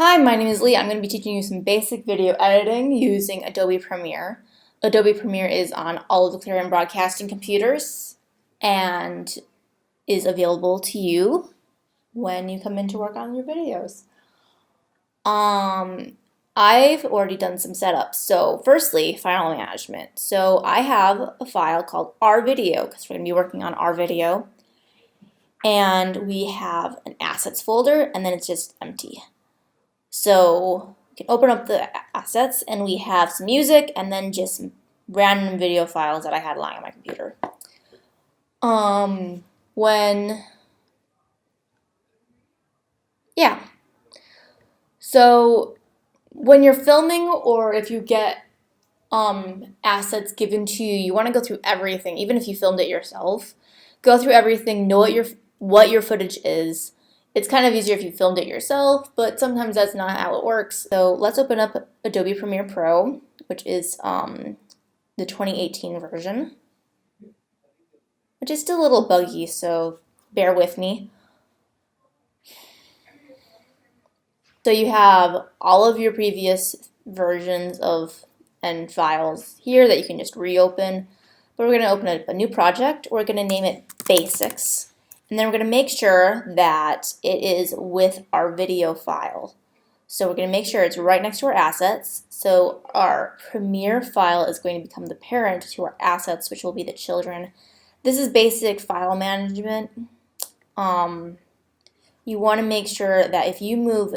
Hi, my name is Leigh. I'm going to be teaching you some basic video editing using Adobe Premiere. Adobe Premiere is on all of the Clarion Broadcasting computers and is available to you when you come in to work on your videos. I've already done some setups. So firstly, file management. So I have a file called RVideo because we're going to be working on RVideo. And we have an assets folder and then it's just empty. So we can open up the assets and we have some music and then just random video files that I had lying on my computer. So when you're filming or if you get assets given to you, you want to go through everything, even if you filmed it yourself. Go through everything, know what your footage is. It's kind of easier if you filmed it yourself, but sometimes that's not how it works. So let's open up Adobe Premiere Pro, which is the 2018 version, which is still a little buggy, so bear with me. So you have all of your previous versions and files here that you can just reopen. But we're going to open up a new project. We're going to name it Basics. And then we're going to make sure that it is with our video file. So we're going to make sure it's right next to our assets. So our Premiere file is going to become the parent to our assets, which will be the children. This is basic file management. You want to make sure that if you move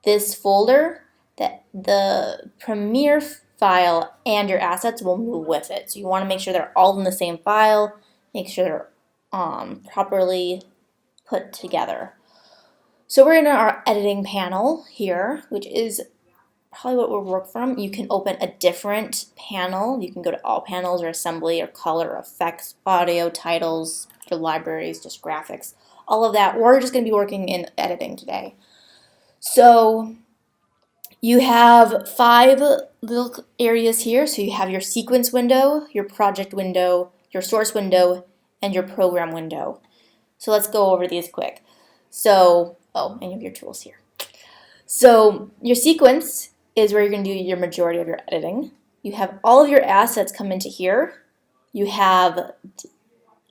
this folder, that the Premiere file and your assets will move with it. So you want to make sure they're all in the same file, make sure they're properly put together. So we're in our editing panel here, which is probably what we'll work from. You can open a different panel. You can go to all panels or assembly or color, effects, audio, titles, your libraries, just graphics, all of that. We're just going to be working in editing today. So you have 5 little areas here. So you have your sequence window, your project window, your source window, and your program window. So let's go over these quick. So, and you have your tools here. So your sequence is where you're going to do your majority of your editing. You have all of your assets come into here. You have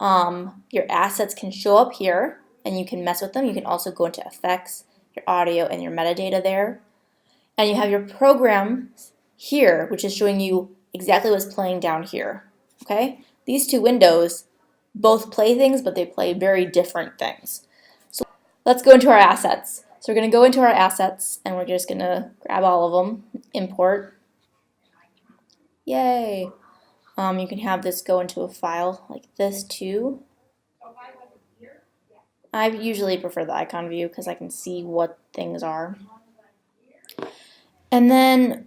your assets can show up here and you can mess with them. You can also go into effects, your audio, and your metadata there. And you have your program here, which is showing you exactly what's playing down here. Okay? These two windows both play things, but they play very different things. So let's go into our assets. So we're going to go into our assets, and we're just going to grab all of them, import. Yay! You can have this go into a file like this too. I usually prefer the icon view because I can see what things are. And then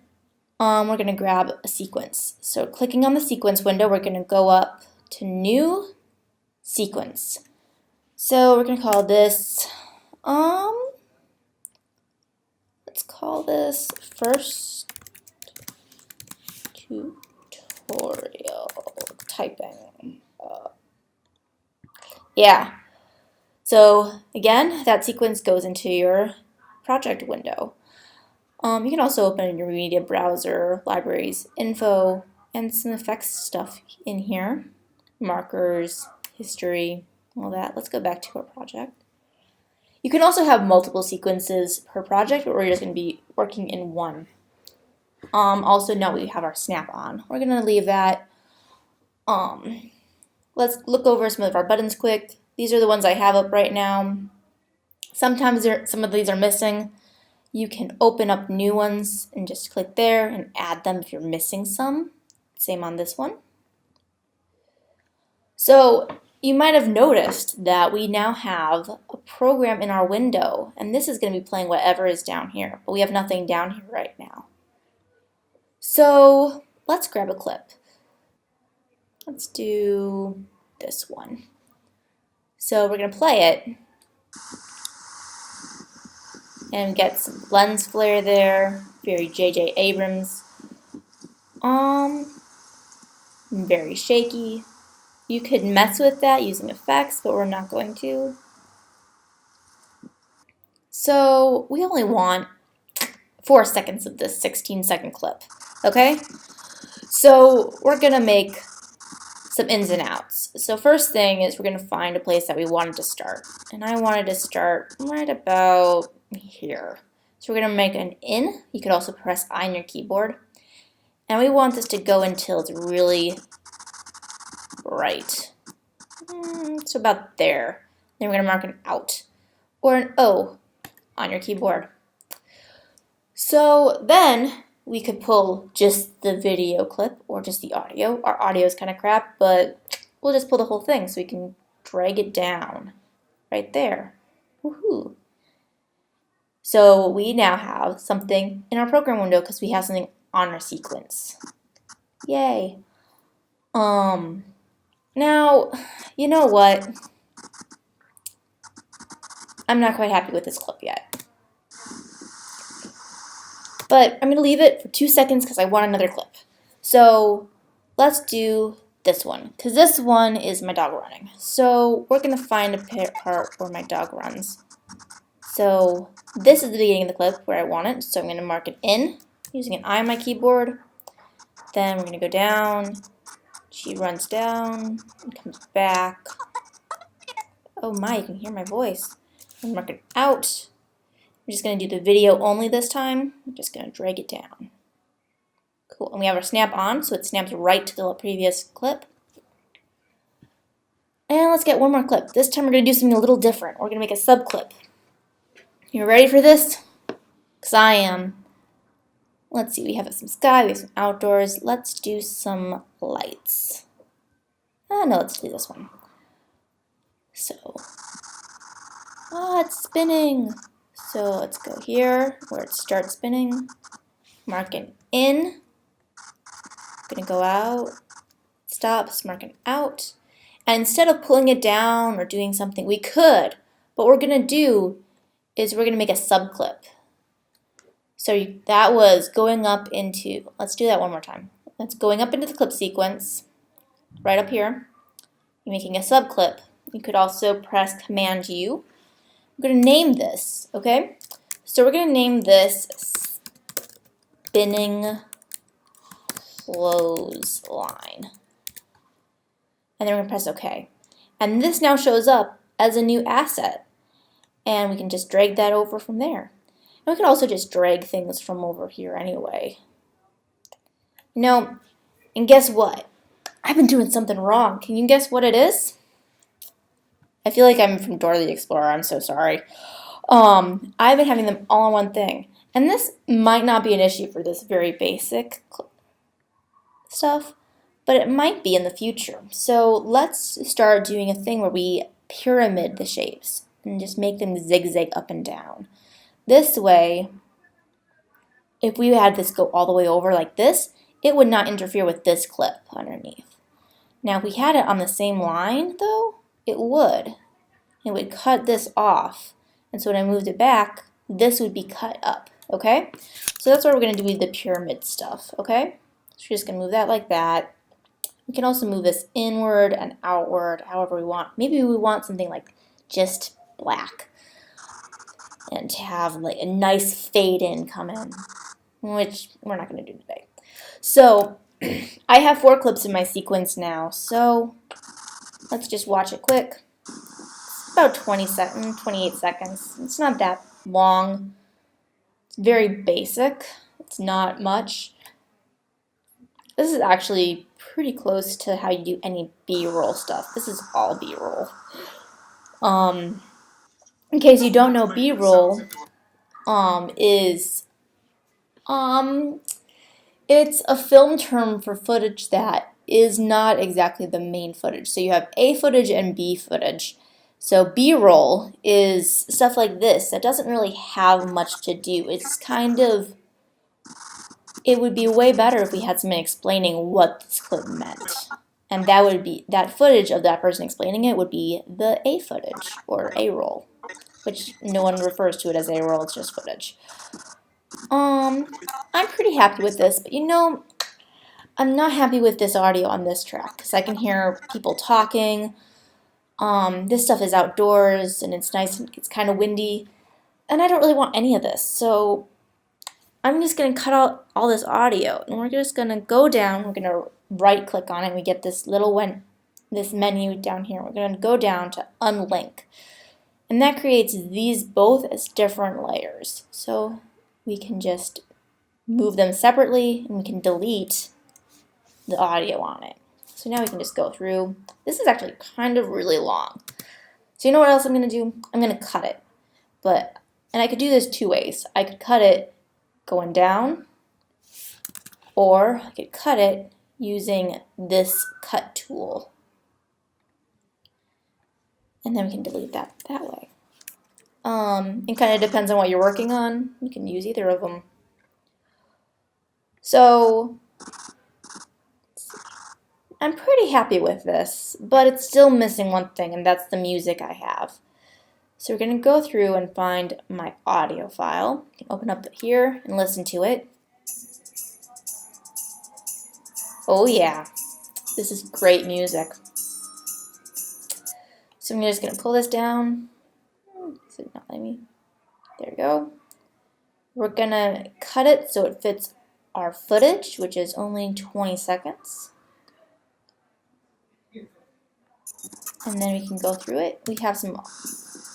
we're going to grab a sequence. So clicking on the sequence window, we're going to go up to New Sequence. So we're going to call this, let's call this First Tutorial Typing. Yeah. So again, that sequence goes into your project window. You can also open your media browser, libraries, info, and some effects stuff in here. Markers, history, all that. Let's go back to our project. You can also have multiple sequences per project, but we're just going to be working in one. Also note we have our snap on. We're going to leave that. Let's look over some of our buttons quick. These are the ones I have up right now. Sometimes some of these are missing. You can open up new ones and just click there and add them if you're missing some. Same on this one. So you might have noticed that we now have a program in our window, and this is going to be playing whatever is down here, but we have nothing down here right now. So let's grab a clip. Let's do this one. So we're going to play it and get some lens flare there, very J.J. Abrams. Very shaky. You could mess with that using effects, but we're not going to. So we only want 4 seconds of this 16-second clip, okay? So we're gonna make some ins and outs. So first thing is we're gonna find a place that we wanted to start. And I wanted to start right about here. So we're gonna make an in. You could also press I on your keyboard. And we want this to go until it's really bright. So about there. Then we're gonna mark an out or an O on your keyboard. So then we could pull just the video clip or just the audio. Our audio is kind of crap, but we'll just pull the whole thing so we can drag it down right there. Woohoo! So we now have something in our program window because we have something on our sequence. Yay! Now, you know what? I'm not quite happy with this clip yet. But I'm going to leave it for 2 seconds because I want another clip. So let's do this one, because this one is my dog running. So we're going to find a part where my dog runs. So this is the beginning of the clip where I want it. So I'm going to mark it in using an I on my keyboard. Then we're going to go down. She runs down and comes back. Oh my, you can hear my voice. I'm mark it out. I'm just going to do the video only this time. I'm just going to drag it down. Cool. And we have our snap on, so it snaps right to the previous clip. And let's get one more clip. This time we're going to do something a little different. We're going to make a subclip. You ready for this? Because I am. Let's see, we have some sky, we have some outdoors. Let's do some lights. No, let's do this one. So, it's spinning. So let's go here where it starts spinning. Mark an in. Gonna go out. Stops, mark an out. And instead of pulling it down or doing something, we could. But what we're gonna do is we're gonna make a subclip. So that was going up into, let's do that one more time. That's going up into the clip sequence, right up here. You're making a subclip. You could also press Command U. We're going to name this, okay? So we're going to name this spinning clothesline. And then we're going to press OK. And this now shows up as a new asset. And we can just drag that over from there. And we can also just drag things from over here anyway. No, and guess what? I've been doing something wrong. Can you guess what it is? I feel like I'm from Dora the Explorer. I'm so sorry. I've been having them all on one thing. And this might not be an issue for this very basic stuff, but it might be in the future. So let's start doing a thing where we pyramid the shapes and just make them zigzag up and down. This way, if we had this go all the way over like this, it would not interfere with this clip underneath. Now, if we had it on the same line, though, it would. It would cut this off. And so when I moved it back, this would be cut up, okay? So that's what we're going to do with the pyramid stuff, okay? So we're just going to move that like that. We can also move this inward and outward, however we want. Maybe we want something like just black. And to have like a nice fade in come in, which we're not going to do today. So I have 4 clips in my sequence now, so let's just watch it quick. It's about 28 seconds. It's not that long. It's very basic. It's not much. This is actually pretty close to how you do any B-roll stuff. This is all B-roll. In case you don't know, B-roll is it's a film term for footage that is not exactly the main footage. So you have A footage and B footage. So B-roll is stuff like this that doesn't really have much to do. It's kind of, it would be way better if we had someone explaining what this clip meant. And that would be, that footage of that person explaining it would be the A footage or A-roll, which no one refers to it as A-roll, it's just footage. I'm pretty happy with this, but you know, I'm not happy with this audio on this track because I can hear people talking. This stuff is outdoors and it's nice and it's kind of windy, and I don't really want any of this. So I'm just going to cut out all this audio, and we're just going to go down, we're going to right click on it, and we get this this menu down here. We're going to go down to unlink, and that creates these both as different layers. So we can just move them separately, and we can delete the audio on it. So now we can just go through. This is actually kind of really long. So you know what else I'm going to do? I'm going to cut it. And I could do this two ways. I could cut it going down, or I could cut it using this cut tool. And then we can delete that way. It kind of depends on what you're working on. You can use either of them. So I'm pretty happy with this, but it's still missing one thing, and that's the music I have. So we're going to go through and find my audio file. You can open up here and listen to it. Oh yeah, this is great music. So I'm just going to pull this down. Is it not letting me? There we go. We're going to cut it so it fits our footage, which is only 20 seconds. And then we can go through it. We have some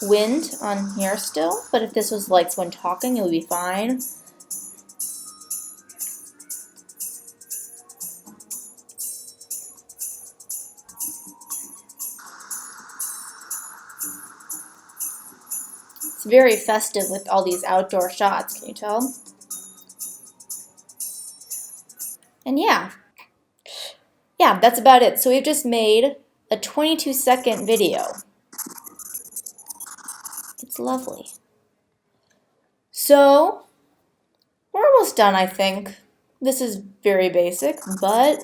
wind on here still, but if this was like someone talking, it would be fine. It's very festive with all these outdoor shots, can you tell? And yeah, that's about it. So we've just made a 22-second video. It's lovely. So we're almost done, I think. This is very basic, but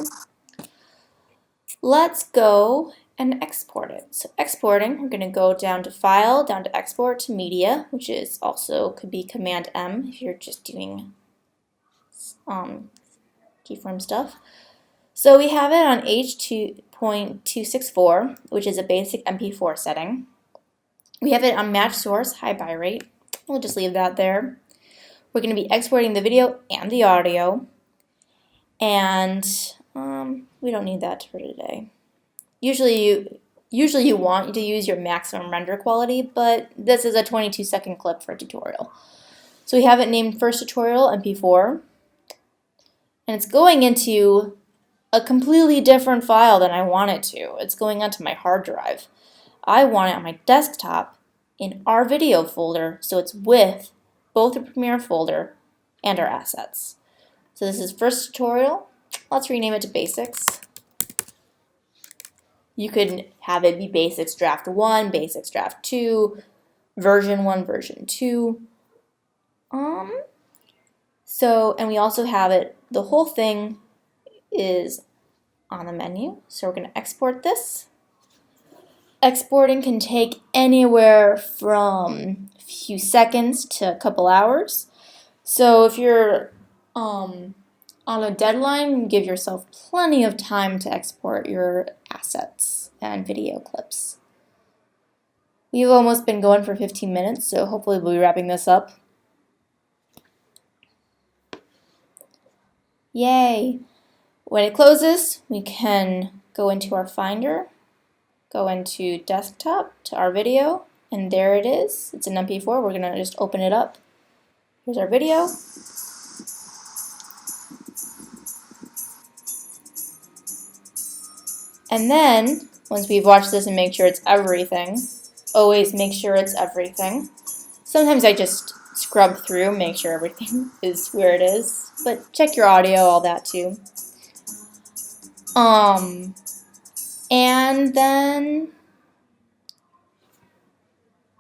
let's go and export it. So exporting, we're going to go down to File, down to Export to Media, which is also could be Command M if you're just doing keyframe stuff. So we have it on H2.264, which is a basic MP4 setting. We have it on Match Source, high bitrate. We'll just leave that there. We're going to be exporting the video and the audio, and we don't need that for today. Usually you want to use your maximum render quality, but this is a 22-second clip for a tutorial. So we have it named First Tutorial MP4, and it's going into a completely different file than I want it to. It's going onto my hard drive. I want it on my desktop in our video folder, so it's with both the Premiere folder and our assets. So this is First Tutorial. Let's rename it to Basics. You could have it be Basics Draft 1, Basics Draft 2, Version 1, Version 2. And we also have it, the whole thing is on the menu. So we're going to export this. Exporting can take anywhere from a few seconds to a couple hours. So if you're on a deadline, give yourself plenty of time to export your assets and video clips. We've almost been going for 15 minutes, so hopefully we'll be wrapping this up. Yay! When it closes, we can go into our Finder, go into Desktop to our video, and there it is. It's an MP4. We're going to just open it up. Here's our video. And then, once we've watched this and make sure it's everything, always make sure it's everything. Sometimes I just scrub through, make sure everything is where it is, but check your audio, all that too. And then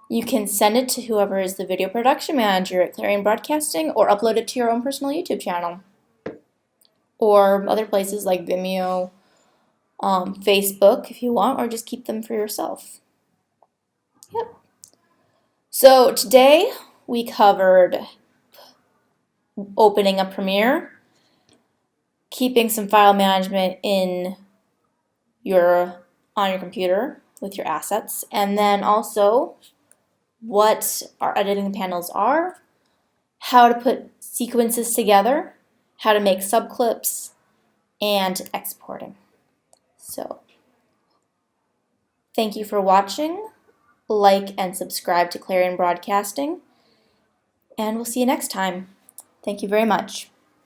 you can send it to whoever is the video production manager at Clarion Broadcasting, or upload it to your own personal YouTube channel, or other places like Vimeo, Facebook if you want, or just keep them for yourself. Yep. So today we covered opening up Premiere, keeping some file management on your computer with your assets, and then also what our editing panels are, how to put sequences together, how to make subclips, and exporting. So, thank you for watching. Like and subscribe to Clarion Broadcasting, and we'll see you next time. Thank you very much.